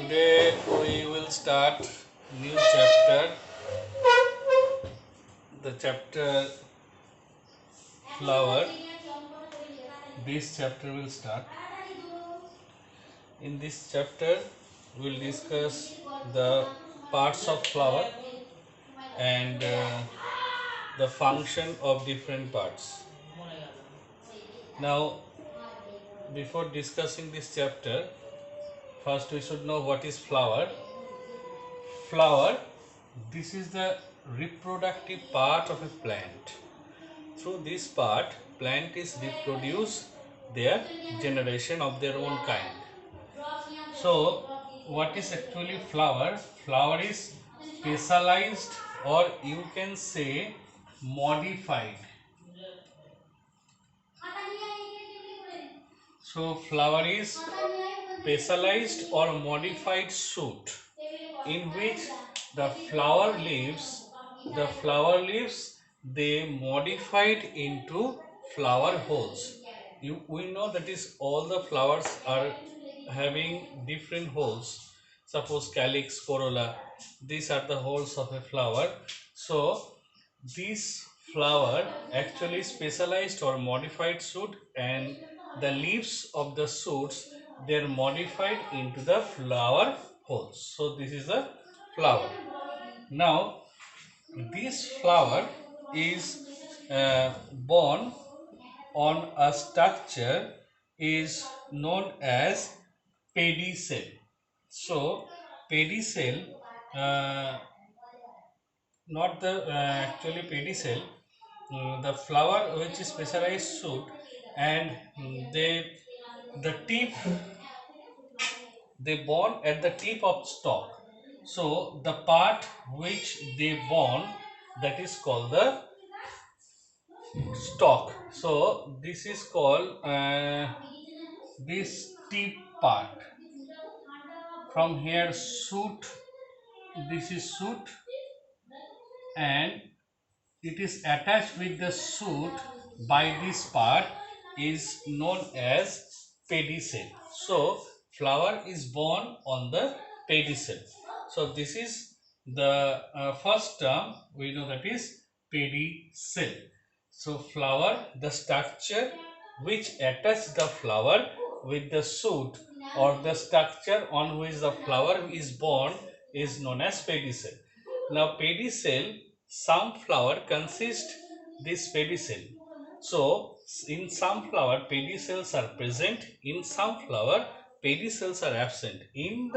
Today we will start new chapter, the chapter flower. This chapter will start. In this chapter we will discuss the parts of flower and the function of different parts. Now, before discussing this chapter, first we should know what is flower. Flower, this is the reproductive part of a plant. Through this part, plant is reproduce their generation of their own kind. So, what is actually flower? Flower is specialized, or you can say modified. So, flower is specialized or modified shoot in which the flower leaves they modified into flower holes. We know that is all the flowers are having different holes. Suppose calyx, corolla, these are the holes of a flower. So this flower actually specialized or modified shoot, and the leaves of the shoots they are modified into the flower holes. So this is a flower. Now this flower is born on a structure is known as pedicel. So pedicel, not the actually pedicel, the flower which is specialized shoot, and the tip they born at the tip of stalk. So the part which they born, that is called the stalk. So this is called this tip part. From here shoot, this is shoot, and it is attached with the shoot by this part is known as pedicel. So flower is born on the pedicel. So this is the first term we know, that is pedicel. So flower, the structure which attaches the flower with the shoot, or the structure on which the flower is born, is known as pedicel. Now pedicel, some flower consist this pedicel. So in some flower pedicels are present, in some flower pedicels are absent. In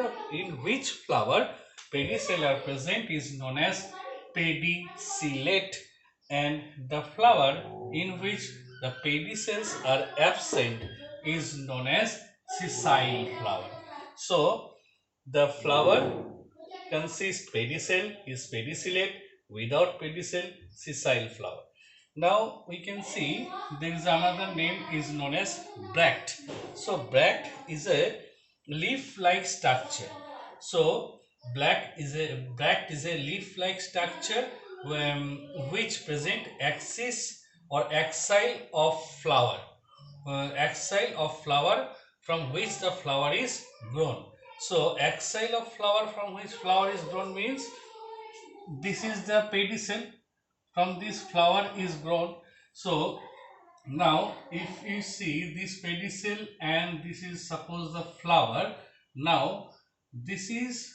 which flower pedicel are present is known as pedicellate, and the flower in which the pedicels are absent is known as sessile flower. So the flower consists pedicel is pedicellate, without pedicel sessile flower. Now we can see there is another name is known as bract. So bract is a leaf-like structure. So bract is a leaf-like structure which present axis or axile of flower. Axile of flower from which the flower is grown. So axile of flower from which flower is grown means this is the pedicel, from this flower is grown. So now if you see this pedicel and this is suppose the flower, now this is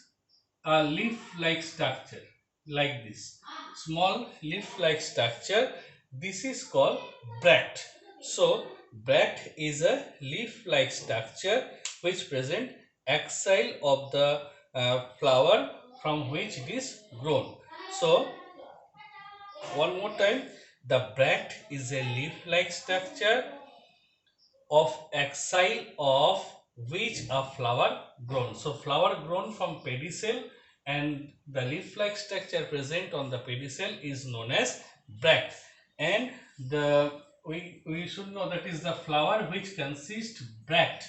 a leaf like structure, like this small leaf like structure, this is called bract. So bract is a leaf like structure which present axile of the flower from which it is grown. So one more time, the bract is a leaf-like structure of axile of which a flower grown. So flower grown from pedicel, and the leaf-like structure present on the pedicel is known as bract. And we should know that is the flower which consists bract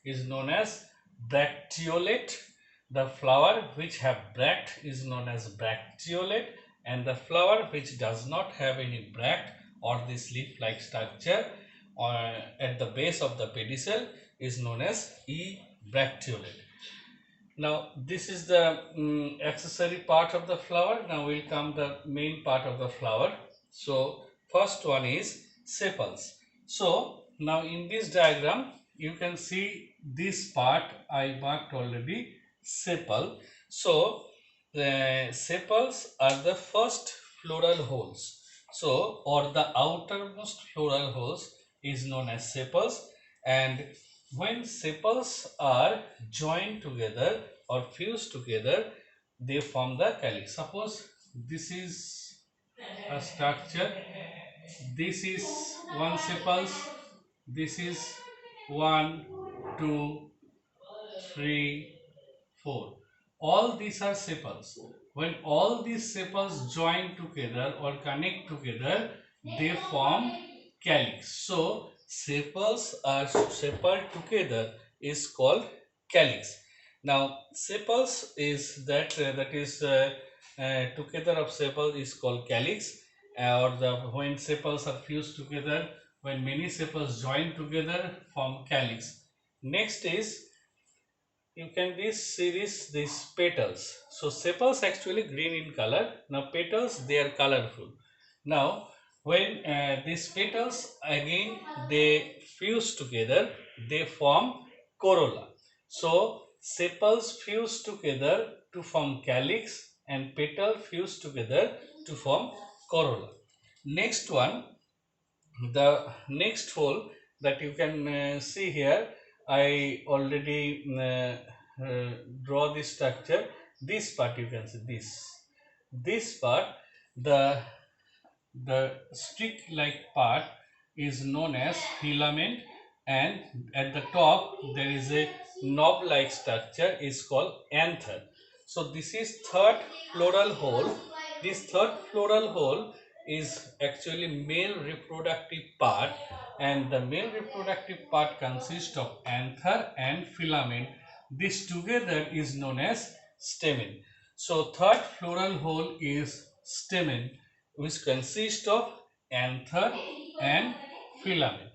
is known as bracteolate. The flower which have bract is known as bracteolate, and the flower which does not have any bract or this leaf-like structure at the base of the pedicel is known as ebracteolate. Now this is the accessory part of the flower. Now will come the main part of the flower. So first one is sepals. So now in this diagram you can see this part I marked already, sepal. So the sepals are the first floral holes. So or the outermost floral holes is known as sepals, and when sepals are joined together or fused together, they form the calyx. Suppose this is a structure, this is one sepals, this is 1, 2, 3, 4. All these are sepals. When all these sepals join together or connect together, they form calyx. So sepals are sepal together is called calyx. Now sepals is together of sepals is called calyx, or the when sepals are fused together, when many sepals join together form calyx. Next is you can see these petals. So sepals actually green in color. Now petals, they are colorful. Now when these petals again they fuse together, they form corolla. So sepals fuse together to form calyx and petal fuse together to form corolla. Next one, the next hole that you can see here, I already draw this structure. This part you can see, this part, the stick like part is known as filament, and at the top there is a knob like structure is called anther. So this is third floral hole. This third floral hole is actually male reproductive part, and the male reproductive part consists of anther and filament. This together is known as stamen. So third floral hole is stamen, which consists of anther and filament.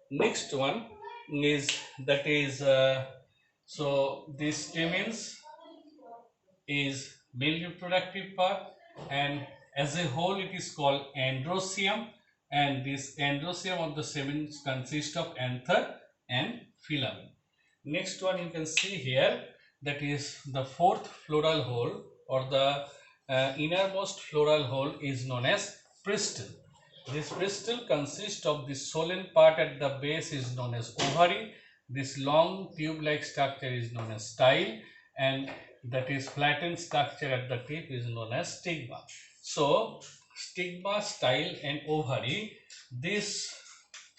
Next one is so this stamens is male reproductive part, and as a whole it is called androecium, and this androecium of the stamens consists of anther and filament. Next one you can see here, that is the fourth floral hole, or the innermost floral hole is known as pistil. This pistil consists of the swollen part at the base is known as ovary. This long tube-like structure is known as style, and that is flattened structure at the tip is known as stigma. So stigma, style and ovary, these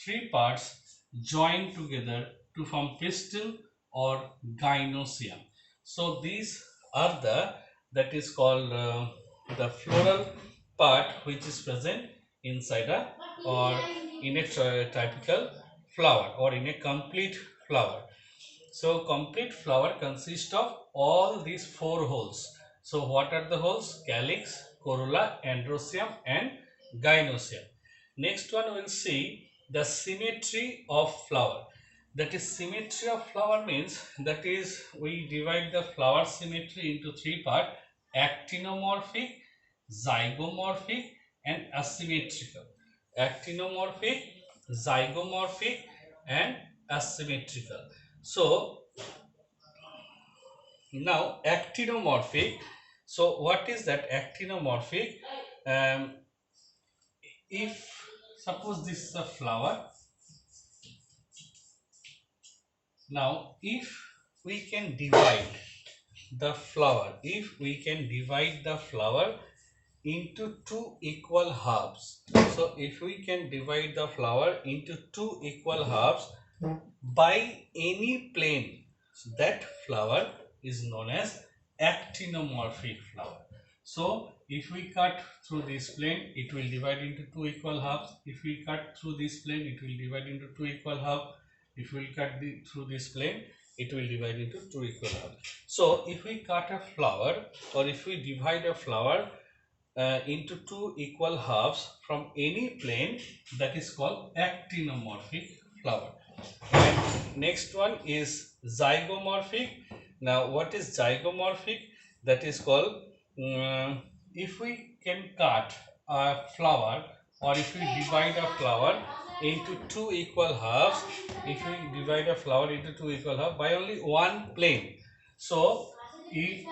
three parts join together to form pistil or gynoecium. So these are that is called the floral part which is present inside a or in a typical flower or in a complete flower. So complete flower consists of all these four holes. So what are the holes? Calyx, corolla, androecium and gynoecium. Next one we will see the symmetry of flower. That is, symmetry of flower means, that is, we divide the flower symmetry into three parts: actinomorphic, zygomorphic and asymmetrical. Actinomorphic, zygomorphic and asymmetrical. So now actinomorphic. So what is that actinomorphic? If suppose this is a flower, now if we can divide the flower, into two equal halves. So if we can divide the flower into two equal halves by any plane, that flower is known as actinomorphic flower. So if we cut through this plane, it will divide into two equal halves. If we cut through this plane, it will divide into two equal halves. If we cut through this plane, it will divide into two equal halves. So if we cut a flower, or if we divide a flower into two equal halves from any plane, that is called actinomorphic flower. And next one is zygomorphic. Now, what is zygomorphic? That is called if we can cut a flower, or if we divide a flower into two equal halves, if we divide a flower into two equal halves by only one plane. So, if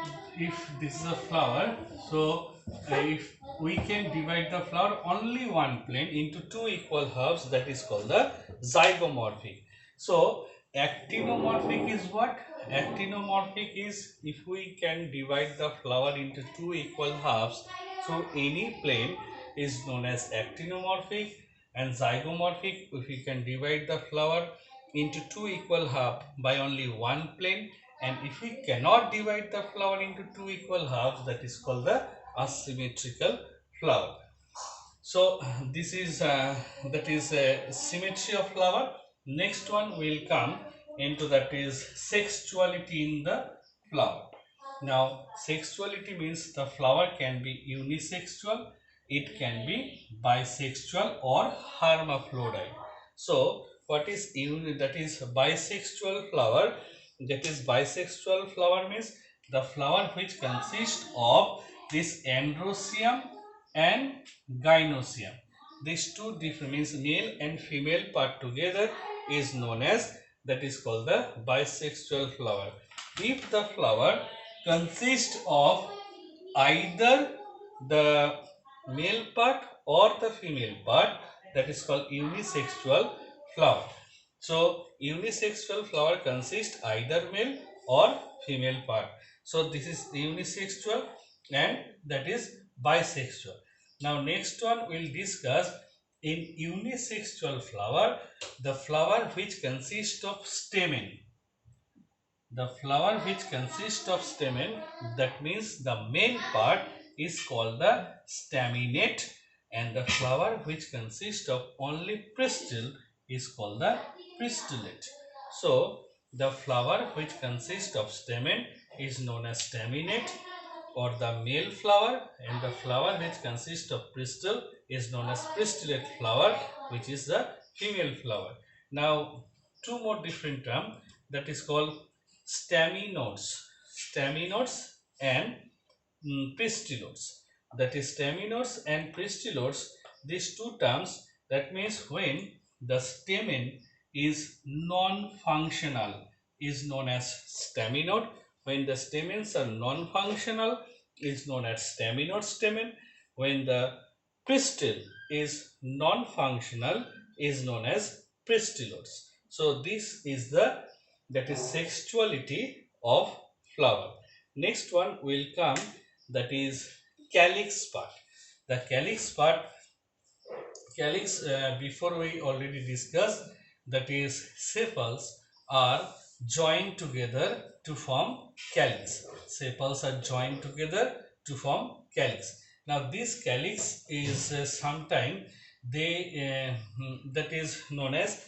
this is a flower, so if we can divide the flower only one plane into two equal halves, that is called the zygomorphic. So, actinomorphic is what? Actinomorphic is if we can divide the flower into two equal halves through any plane is known as actinomorphic, and zygomorphic if we can divide the flower into two equal halves by only one plane, and if we cannot divide the flower into two equal halves, that is called the asymmetrical flower. So this is that is symmetry of flower. Next one will come into that is sexuality in the flower. Now sexuality means the flower can be unisexual, it can be bisexual or hermaphrodite. So what is that is bisexual flower? That is bisexual flower means the flower which consists of this androecium and gynoecium. These two different means male and female part together is known as, that is called the bisexual flower. If the flower consists of either the male part or the female part, that is called unisexual flower. So unisexual flower consists either male or female part. So this is unisexual and that is bisexual. Now next one we'll discuss in unisexual flower, the flower which consists of stamen. The flower which consists of stamen, that means the main part is called the staminate, and the flower which consists of only pistil is called the pistillate. So the flower which consists of stamen is known as staminate or the male flower, and the flower which consists of pistil is known as pistillate flower, which is the female flower. Now two more different terms, that is called staminodes, staminodes and pistilodes. That is staminodes and pistilodes, these two terms, that means when the stamen is non-functional is known as staminode, when the stamens are non-functional is known as staminode stamen, when the pistil is non-functional is known as pistilodes. So this is the, that is sexuality of flower. Next one will come, that is calyx part. The calyx part, calyx before we already discussed, that is sepals are joined together to form calyx. Sepals are joined together to form calyx. Now this calyx is sometime they that is known as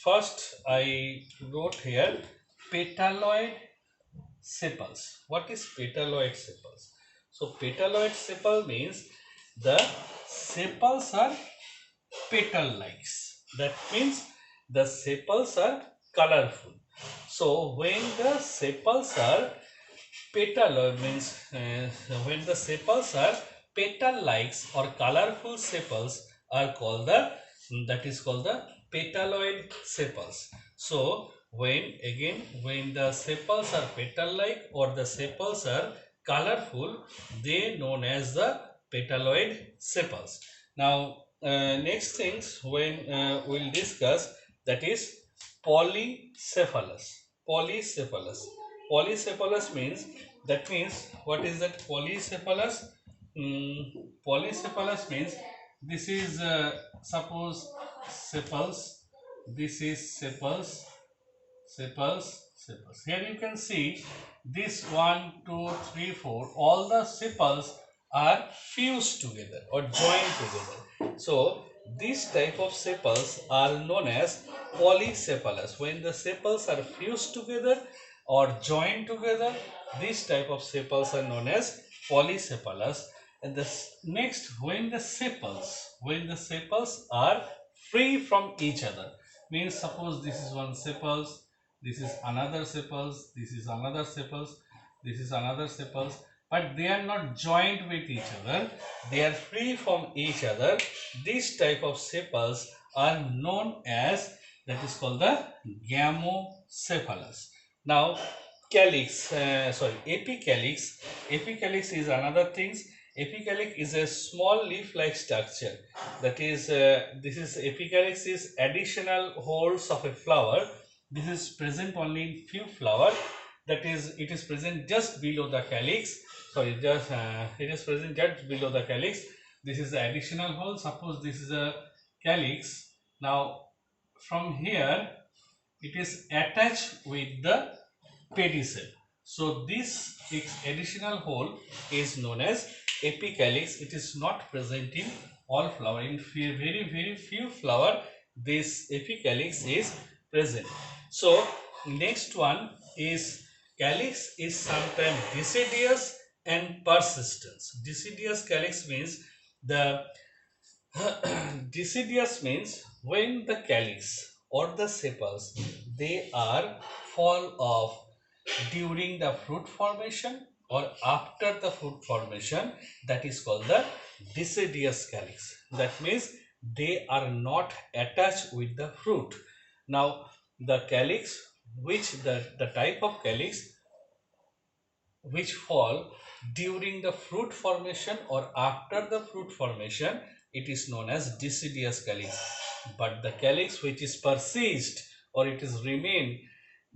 first I wrote here petaloid sepals. What is petaloid sepals? So petaloid sepal means the sepals are petal-like. That means the sepals are colorful. So when the sepals are petaloid means when the sepals are petal-like or colorful sepals are called the, that is called the petaloid sepals. So when the sepals are petal-like or the sepals are colorful, they known as the petaloid sepals. Now next things when we'll discuss, that is polycephalus. Polycephalus. Polycephalus means, that means what is that polycephalus? Polycephalus means this is suppose sepals, this is sepals, sepals. Here you can see this 1, 2, 3, 4. All the sepals are fused together or joined together. So these type of sepals are known as polycephalus. When the sepals are fused together or joined together, this type of sepals are known as polycephalus. And the next, when the sepals are free from each other, means suppose this is one sepals, this is another sepals, this is another sepals, this is another sepals, but they are not joined with each other, they are free from each other. This type of sepals are known as, that is called the gamocephalous. Now calyx, apicalyx is another things. Apicalyx is a small leaf-like structure. That is, this is apicalyx is additional holes of a flower. This is present only in few flower. That is, it is present just below the calyx. Sorry, just it is present just below the calyx. This is the additional hole. Suppose this is a calyx. Now, from here, it is attached with the pedicel. So this additional hole is known as apicalyx. It is not present in all flower. In very few flower, this apicalyx is present. So next one is calyx is sometimes deciduous and persistence. Deciduous calyx means the deciduous means when the calyx or the sepals, they are fall off during the fruit formation or after the fruit formation, that is called the deciduous calyx. That means they are not attached with the fruit. Now the calyx, which the type of calyx which fall during the fruit formation or after the fruit formation, it is known as deciduous calyx. But the calyx which is persist or it is remain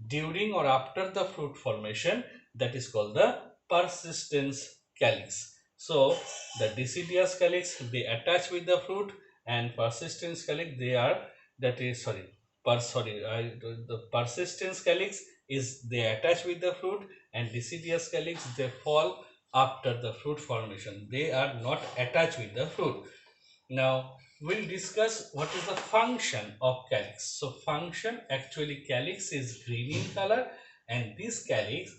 during or after the fruit formation, that is called the persistence calyx. So the deciduous calyx, they attach with the fruit, and persistence calyx, they are, that is, the persistence calyx is they attach with the fruit, and deciduous calyx, they fall after the fruit formation. They are not attached with the fruit. Now we'll discuss what is the function of calyx. So function, actually calyx is green in color, and this calyx,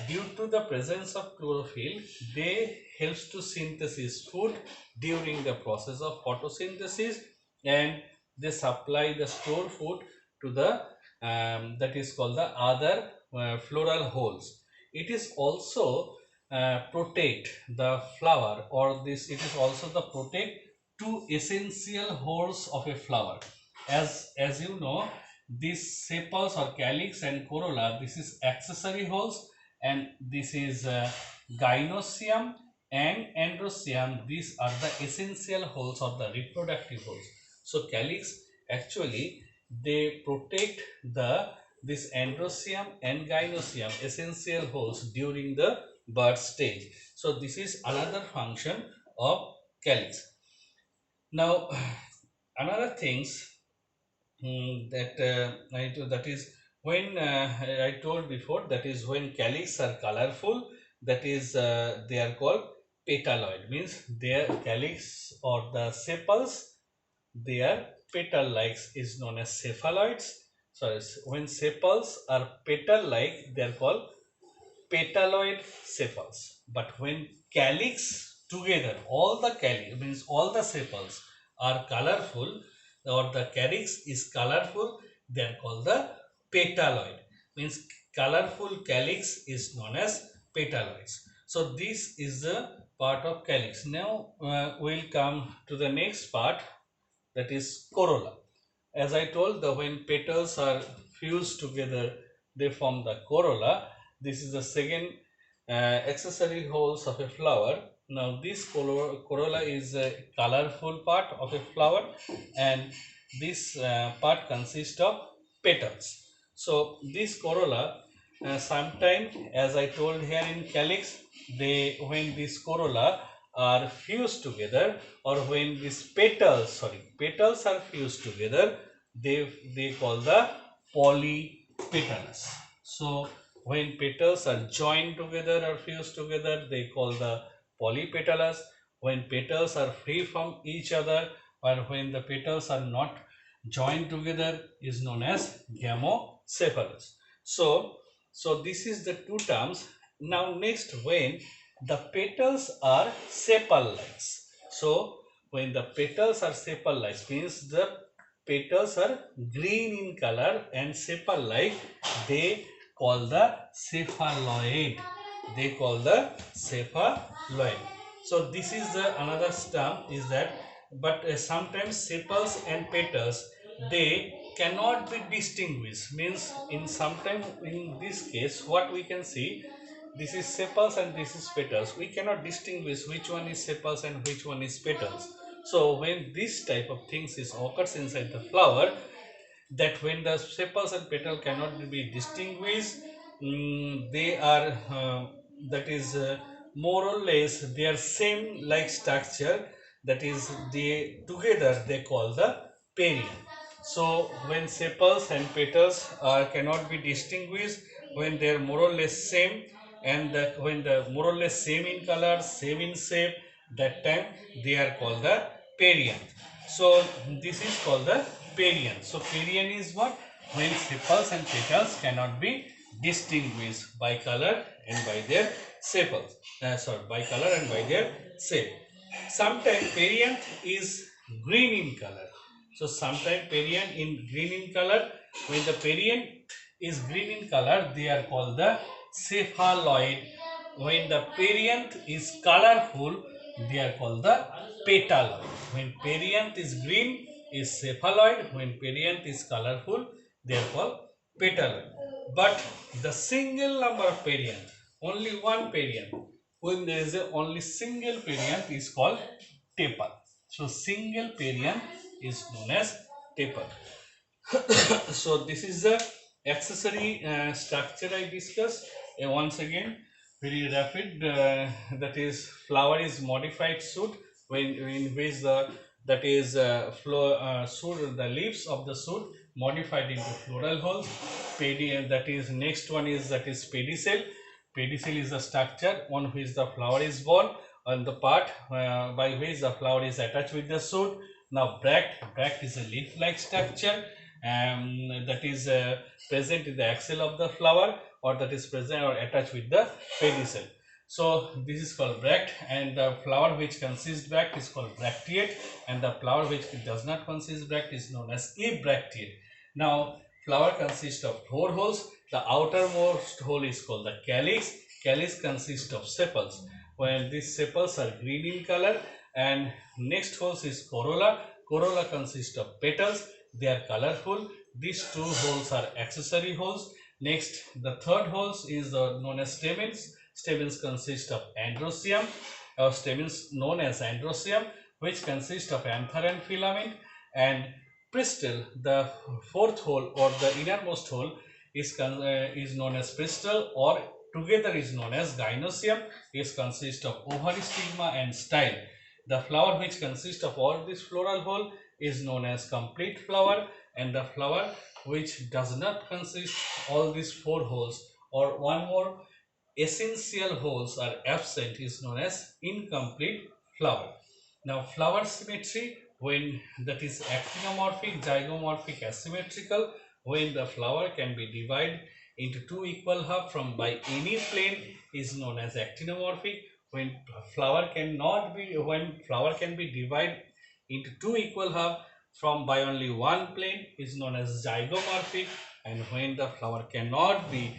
due to the presence of chlorophyll, they helps to synthesis food during the process of photosynthesis, and they supply the stored food to the that is called the other floral holes. It is also protect the flower, or this, it is also the protect two essential holes of a flower. As you know, these sepals or calyx and corolla, this is accessory holes, and this is gynoecium and androecium. These are the essential holes or the reproductive holes. So calyx, actually they protect the this androecium and gynoecium essential holes during the birth stage. So this is another function of calyx. Now another things that is when I told before, that is when calyx are colorful, that is they are called petaloid, means their calyx or the sepals, their petal like is known as cephaloids. So when sepals are petal like, they are called petaloid sepals. But when calyx together, all the calyx means all the sepals are colorful, or the calyx is colorful, they are called the petaloid. Means colorful calyx is known as petaloids. So this is the part of calyx. Now we'll come to the next part, that is corolla. As I told, the when petals are fused together, they form the corolla. This is the second accessory holes of a flower. Now this corolla is a colorful part of a flower, and this part consists of petals. So this corolla, sometime, as I told here in calyx, they, when this corolla are fused together, or when these petals are fused together, they call the polypetalous. So when petals are joined together or fused together, they call the polypetalous. When petals are free from each other, or when the petals are not joined together, is known as gamocephalous. So this is the two terms. Now next, when the petals are sepal-like. So when the petals are sepal-like, means the petals are green in color and sepal-like, they call the cephaloid. They call the cephaloid. So this is the another term is that, but sometimes sepals and petals they cannot be distinguished. Means in sometime in this case, what we can see, this is sepals and this is petals. We cannot distinguish which one is sepals and which one is petals. So when this type of things is occurs inside the flower, that when the sepals and petal cannot be distinguished, they are that is more or less they are same like structure, that is they together they call the perianth. So when sepals and petals cannot be distinguished, when they are more or less same, and when the more or less same in color, same in shape, that time they are called the perianth. So this is called the perianth. So perianth is what? When sepals and petals cannot be distinguished by color and by their sepals. By color and by their shape. Sometimes perianth is green in color. So sometimes perianth in green in color. When the perianth is green in color, they are called the cephaloid. When the perianth is colorful, they are called the petaloid. When perianth is green, is cephaloid. When perianth is colorful, they are called petaloid. But the single number of perianth, only one perianth, when there is a only single perianth is called taper. So single perianth is known as taper. So this is the accessory structure I discussed. Once again, very rapid. That is, flower is modified shoot, when in which the that is shoot, the leaves of the shoot modified into floral holes. That is next one is that is pedicel. Pedicel is the structure on which the flower is born, and the part by which the flower is attached with the shoot. Now bract is a leaf-like structure that is present in the axil of the flower, or that is present or attached with the pedicel. So this is called bract, and the flower which consists bract is called bracteate, and the flower which does not consist bract is known as abracteate. Now flower consists of 4 holes. The outermost hole is called the calyx. Calyx consists of sepals. When these sepals are green in color, and next hole is corolla. Corolla consists of petals. They are colorful. These 2 holes are accessory holes. Next, the third holes is known as stamens. Stamens consist of androecium, or stamens known as androecium, which consist of anther and filament. And pistil, the fourth hole or the innermost hole, is known as pistil, or together is known as gynoecium. Is consist of ovary, stigma and style. The flower which consists of all this floral hole is known as complete flower, and the flower which does not consist all these 4 holes, or one more essential holes are absent, is known as incomplete flower. Now flower symmetry, when that is actinomorphic, zygomorphic, asymmetrical, when the flower can be divided into 2 equal halves from by any plane is known as actinomorphic. When flower can be divided into 2 equal halves from by only one plane is known as zygomorphic, and when the flower cannot be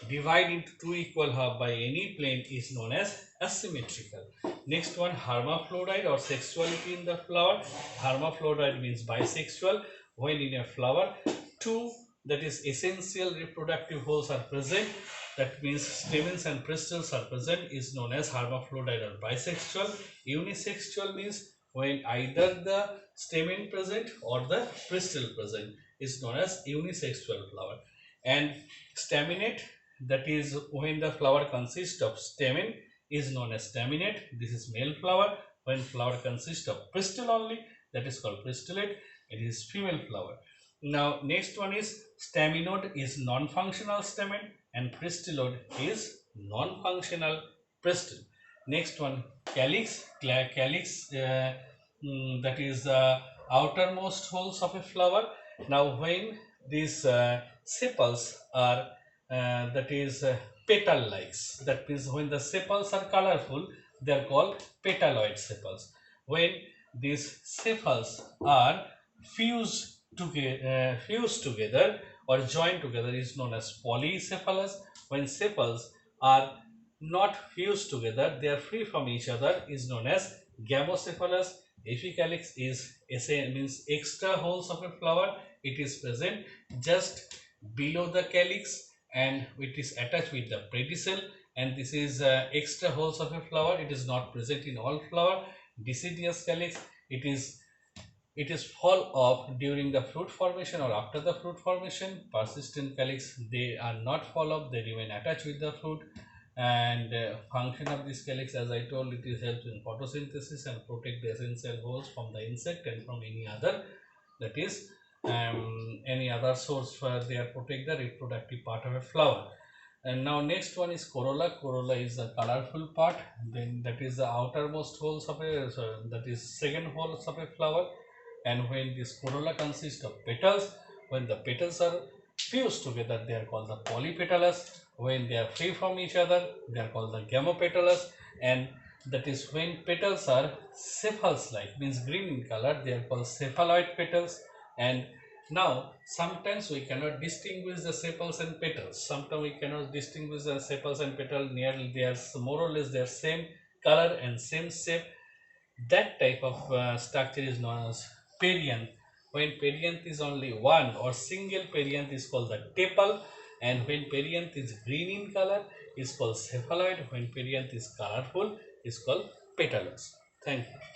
divided into 2 equal halves by any plane is known as asymmetrical. Next one, hermaphrodite or sexuality in the flower. Hermaphrodite means bisexual. When in a flower 2, that is essential reproductive holes are present, that means stamens and pistils are present, is known as hermaphrodite or bisexual. Unisexual means when either the stamen present or the pistil present, is known as unisexual flower. And staminate, that is when the flower consists of stamen, is known as staminate. This is male flower. When flower consists of pistil only, that is called pistillate. It is female flower. Now next one is staminode is non-functional stamen, and pistillode is non-functional pistil. Next one, calyx. Calyx that is the outermost holes of a flower. Now when these sepals are that is petal-like, that means when the sepals are colorful, they are called petaloid sepals. When these sepals are fused fused together or joined together is known as polycephalus. When sepals are not fused together, they are free from each other, is known as gamocephalus. Apicalyx is means extra holes of a flower. It is present just below the calyx and it is attached with the pedicel, and this is extra holes of a flower. It is not present in all flower. Deciduous calyx, it is fall off during the fruit formation or after the fruit formation. Persistent calyx, they are not fall off, they remain attached with the fruit. And function of this calyx, as I told, it is helps in photosynthesis and protect the essential holes from the insect and from any other, that is any other source for their protect the reproductive part of a flower. And now next one is corolla. Corolla is the colorful part. Then that is the outermost holes of a, so that is second holes of a flower. And when this corolla consists of petals, when the petals are fused together, they are called the polypetalous. When they are free from each other, they are called the gamopetalous. And that is when petals are cephals-like, means green in color, they are called cephaloid petals. And now sometimes we cannot distinguish the sepals and petals. Sometimes we cannot distinguish the sepals and petals. Nearly they are more or less they are same color and same shape. That type of structure is known as perianth. When perianth is only one or single perianth is called the tepal, and when perianth is green in color is called cephaloid. When perianth is colorful is called petalous. Thank you.